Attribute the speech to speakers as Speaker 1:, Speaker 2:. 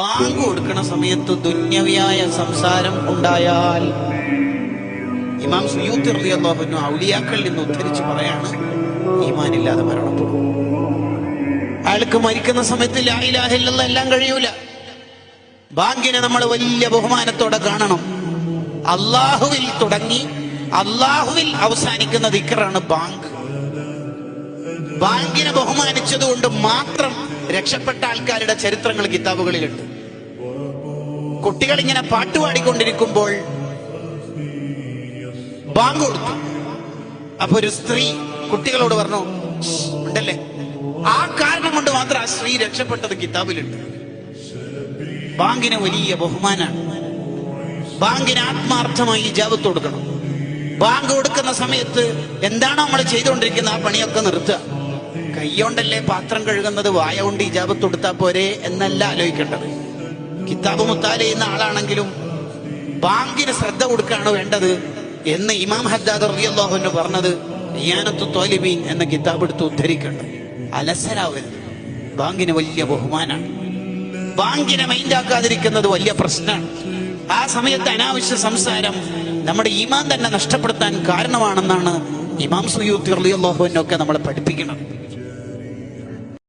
Speaker 1: Bank കൊടുക്കുന്ന സമയത്ത് ദുന്യവിയായ സംസാരം ഉണ്ടായാൽ ഇമാം സുയൂത്തി റളിയല്ലാഹു അൻഹു ഔലിയാക്കളിൽ നിന്ന് ഉദ്ധരിച്ച് പറയാണ്, ഈമാനില്ലാതെ മരണപ്പെടും. അയാൾക്ക് മരിക്കുന്ന സമയത്ത് ലാ ഇലാഹ ഇല്ലല്ലാഹ് എല്ലാം കഴിയൂല. ബാങ്കിനെ നമ്മൾ വലിയ ബഹുമാനത്തോടെ കാണണം. അള്ളാഹുവിൽ തുടങ്ങി അള്ളാഹുവിൽ അവസാനിക്കുന്ന ദിക്റാണ് ബാങ്ക്. ബാങ്കിനെ ബഹുമാനിച്ചതുകൊണ്ട് മാത്രം രക്ഷപ്പെട്ട ആൾക്കാരുടെ ചരിത്രങ്ങൾ കിതാബുകളിലുണ്ട്. കുട്ടികൾ ഇങ്ങനെ പാട്ടുപാടിക്കൊണ്ടിരിക്കുമ്പോൾ ബാങ്ക് കൊടുത്തു. അപ്പൊ ഒരു സ്ത്രീ കുട്ടികളോട് പറഞ്ഞു, ഉണ്ടല്ലേ, ആ കാരണം കൊണ്ട് മാത്രം ആ സ്ത്രീ രക്ഷപ്പെട്ടത് കിതാബിലുണ്ട്. ബാങ്കിന് വലിയ ബഹുമാനാണ്. ബാങ്കിന് ആത്മാർത്ഥമായി ഇജാബത്ത് കൊടുക്കണം. ബാങ്ക് കൊടുക്കുന്ന സമയത്ത് എന്താണോ നമ്മൾ ചെയ്തുകൊണ്ടിരിക്കുന്ന ആ പണിയൊക്കെ നിർത്തുക. കൈയോണ്ടല്ലേ പാത്രം കഴുകുന്നത്, വായ കൊണ്ട് ഇജാബത്ത് കൊടുത്താൽ പോരെ എന്നല്ല ആലോചിക്കേണ്ടത്. കിതാബ് മുത്താല ചെയ്യുന്ന ആളാണെങ്കിലും ബാങ്കിന് ശ്രദ്ധ കൊടുക്കുകയാണ് വേണ്ടത് എന്ന് ഇമാം ഹദ്ദാദ് റളിയല്ലാഹു അൻഹു പറഞ്ഞത് ഇയാനത്തു ത്വാലിബീൻ എന്ന കിതാബ് എടുത്ത് ഉദ്ധരിക്കേണ്ടത്. അലസരാവരുത്. ബാങ്കിന് വലിയ ബഹുമാനാണ്. ബാങ്കിനെ മൈൻഡാക്കാതിരിക്കുന്നത് വലിയ പ്രശ്നമാണ്. ആ സമയത്ത് അനാവശ്യ സംസാരം നമ്മുടെ ഈമാൻ തന്നെ നഷ്ടപ്പെടുത്താൻ കാരണമാണെന്നാണ് ഇമാം സുയൂത്തി റളിയല്ലാഹു അൻഹു ഒക്കെ നമ്മളെ പഠിപ്പിക്കുന്നത്.